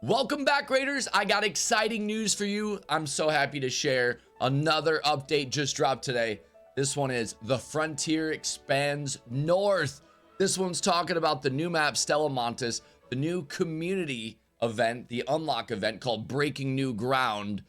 Welcome back, Raiders. I got exciting news for you. I'm so happy to share another update just dropped today. This one is The Frontier Expands North. This one's talking about the new map, Stella Montis, the new community event, the unlock event called Breaking New Ground.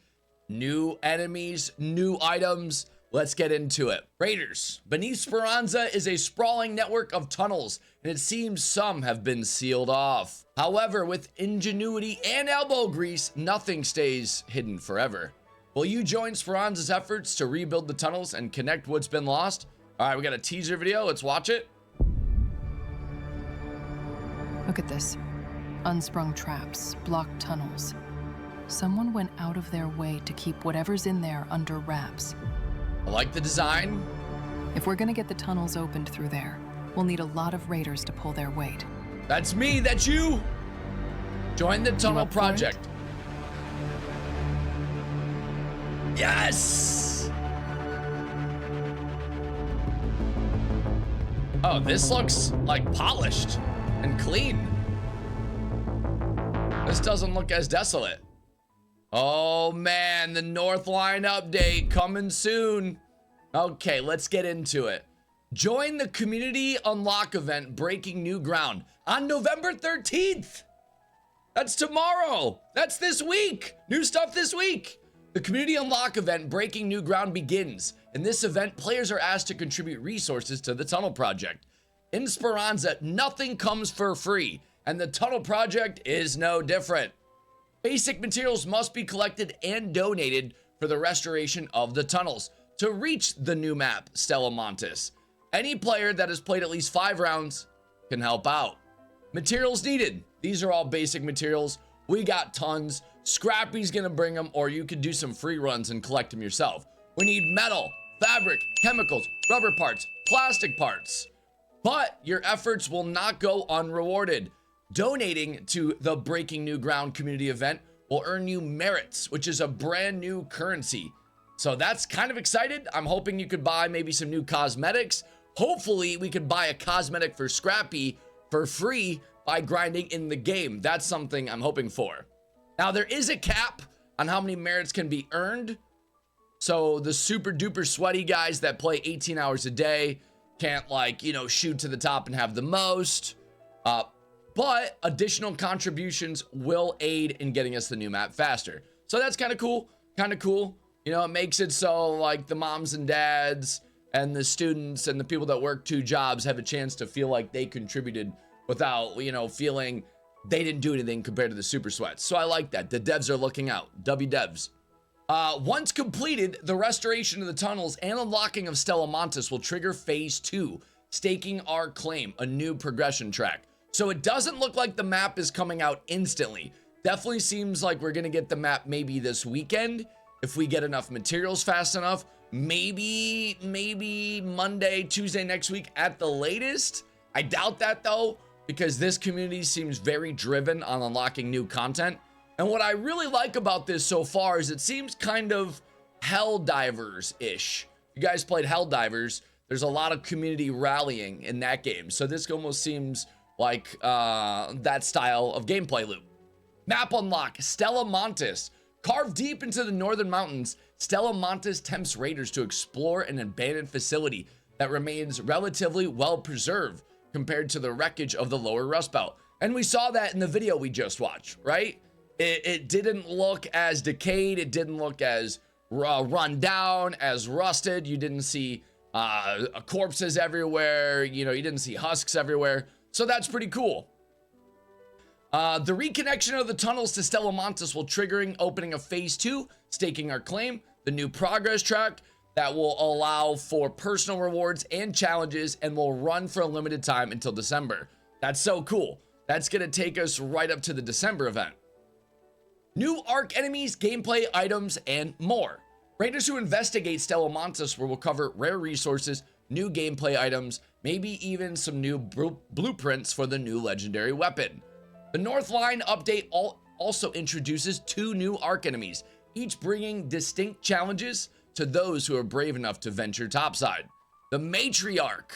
New enemies, new items. Let's get into it. Raiders, beneath Speranza is a sprawling network of tunnels, and it seems some have been sealed off. However, with ingenuity and elbow grease, nothing stays hidden forever. Will you join Speranza's efforts to rebuild the tunnels and connect what's been lost? All right, we got a teaser video. Let's watch it. Look at this. Unsprung traps, blocked tunnels. Someone went out of their way to keep whatever's in there under wraps. I like the design. If we're gonna get the tunnels opened through there, we'll need a lot of raiders to pull their weight. That's me, that's you. Join the tunnel project. Yes! Oh, this looks like polished and clean. This doesn't look as desolate. Oh man, the North Line update coming soon. Okay, let's get into it. Join the community unlock event Breaking New Ground on November 13th. That's tomorrow. That's this week. New stuff this week. The community unlock event Breaking New Ground begins. In this event, players are asked to contribute resources to the tunnel project. In Speranza, nothing comes for free, and the tunnel project is no different. Basic materials must be collected and donated for the restoration of the tunnels to reach the new map, Stella Montis. Any player that has played at least 5 rounds can help out. Materials needed. These are all basic materials. We got tons. Scrappy's gonna bring them, or you could do some free runs and collect them yourself. We need metal, fabric, chemicals, rubber parts, plastic parts. But your efforts will not go unrewarded. Donating to the Breaking New Ground community event will earn you merits, which is a brand new currency. So that's kind of excited. I'm hoping you could buy maybe some new cosmetics. Hopefully we could buy a cosmetic for Scrappy for free by grinding in the game. That's something I'm hoping for. Now there is a cap on how many merits can be earned. So the super duper sweaty guys that play 18 hours a day can't, like, you know, shoot to the top and have the most. But additional contributions will aid in getting us the new map faster. So that's kind of cool, You know, it makes it so like the moms and dads and the students and the people that work 2 jobs have a chance to feel like they contributed without, you know, feeling they didn't do anything compared to the super sweats. So I like that. The devs are looking out. W devs. Once completed, the restoration of the tunnels and unlocking of Stella Montis will trigger phase 2, staking our claim, a new progression track. So it doesn't look like the map is coming out instantly. Definitely seems like we're gonna get the map maybe this weekend if we get enough materials fast enough. Maybe Monday, Tuesday next week at the latest. I doubt that though, because this community seems very driven on unlocking new content. And what I really like about this so far is it seems kind of Helldivers-ish. You guys played Helldivers. There's a lot of community rallying in that game. So this almost seems like that style of gameplay loop. Map unlock, Stella Montis. Carved deep into the northern mountains, Stella Montis tempts raiders to explore an abandoned facility that remains relatively well preserved compared to the wreckage of the lower Rust Belt. And we saw that in the video we just watched, right? It didn't look as decayed. It didn't look as run down, as rusted. You didn't see corpses everywhere. You know, you didn't see husks everywhere. So that's pretty cool. The reconnection of the tunnels to Stella Montis will triggering opening of phase 2, staking our claim, the new progress track that will allow for personal rewards and challenges and will run for a limited time until December. That's so cool. That's gonna take us right up to the December event. New arc enemies, gameplay items, and more. Raiders who investigate Stella Montis will recover rare resources, new gameplay items, maybe even some new blueprints for the new legendary weapon. The North Line update also introduces 2 new arc enemies, each bringing distinct challenges to those who are brave enough to venture topside. The Matriarch.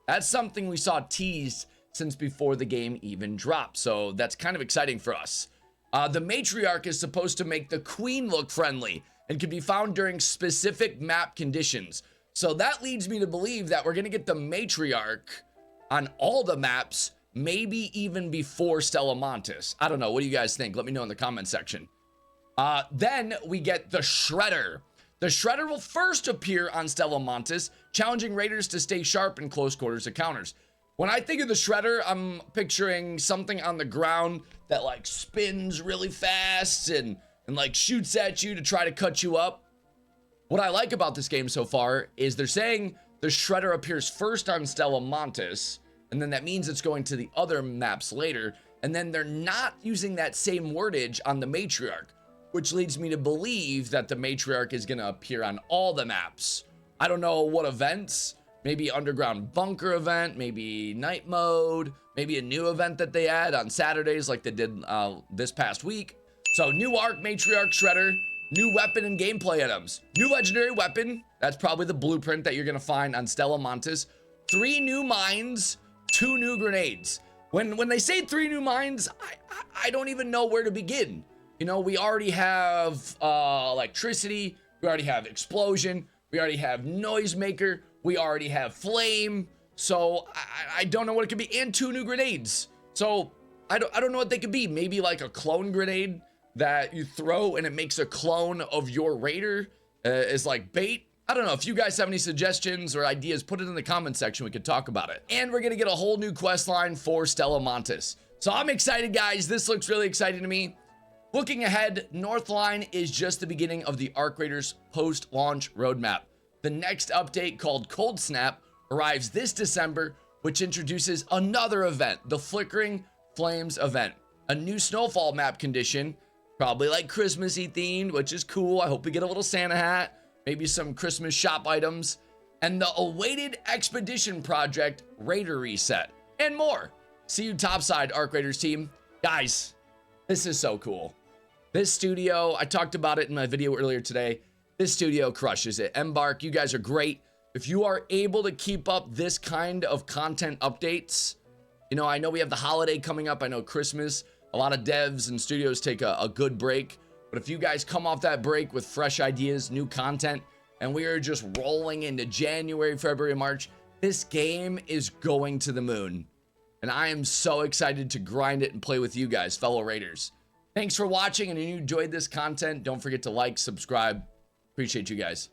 That's something we saw teased since before the game even dropped, so that's kind of exciting for us. The matriarch is supposed to make the queen look friendly and can be found during specific map conditions. So that leads me to believe that we're going to get the matriarch on all the maps, maybe even before Stella Montis. I don't know. What do you guys think? Let me know in the comment section. Then we get the Shredder. The Shredder will first appear on Stella Montis, challenging raiders to stay sharp in close quarters encounters. When I think of the Shredder, I'm picturing something on the ground that like spins really fast and like shoots at you to try to cut you up. What I like about this game so far is they're saying the Shredder appears first on Stella Montis, and then that means it's going to the other maps later, and then they're not using that same wordage on the matriarch, which leads me to believe that the matriarch is going to appear on all the maps. I don't know what events, maybe underground bunker event, maybe night mode, maybe a new event that they add on Saturdays like they did this past week. So new arc, matriarch, Shredder, new weapon and gameplay items, new legendary weapon. That's probably the blueprint that you're going to find on Stella Montis. 3 new mines, 2 new grenades. When they say 3 new mines, I don't even know where to begin. You know, we already have electricity, we already have explosion, we already have noisemaker, we already have flame. So I don't know what it could be, and 2 new grenades. So I don't know what they could be. Maybe like a clone grenade that you throw and it makes a clone of your raider is like bait. I don't know. If you guys have any suggestions or ideas, put it in the comment section. We could talk about it. And we're gonna get a whole new quest line for Stella Montis. So I'm excited, guys. This looks really exciting to me. Looking ahead, Northline is just the beginning of the Arc Raiders post-launch roadmap. The next update, called Cold Snap, arrives this December, which introduces another event, the Flickering Flames event. A new snowfall map condition, probably like Christmassy themed, which is cool. I hope we get a little Santa hat, maybe some Christmas shop items, and the awaited Expedition Project Raider Reset, and more. See you topside, Arc Raiders team. Guys, this is so cool. This studio, I talked about it in my video earlier today. This studio crushes it. Embark, you guys are great. If you are able to keep up this kind of content updates, you know, I know we have the holiday coming up. I know Christmas, a lot of devs and studios take a good break. But if you guys come off that break with fresh ideas, new content, and we are just rolling into January, February, March, this game is going to the moon. And I am so excited to grind it and play with you guys, fellow Raiders. Thanks for watching, and if you enjoyed this content, don't forget to like, subscribe. Appreciate you guys.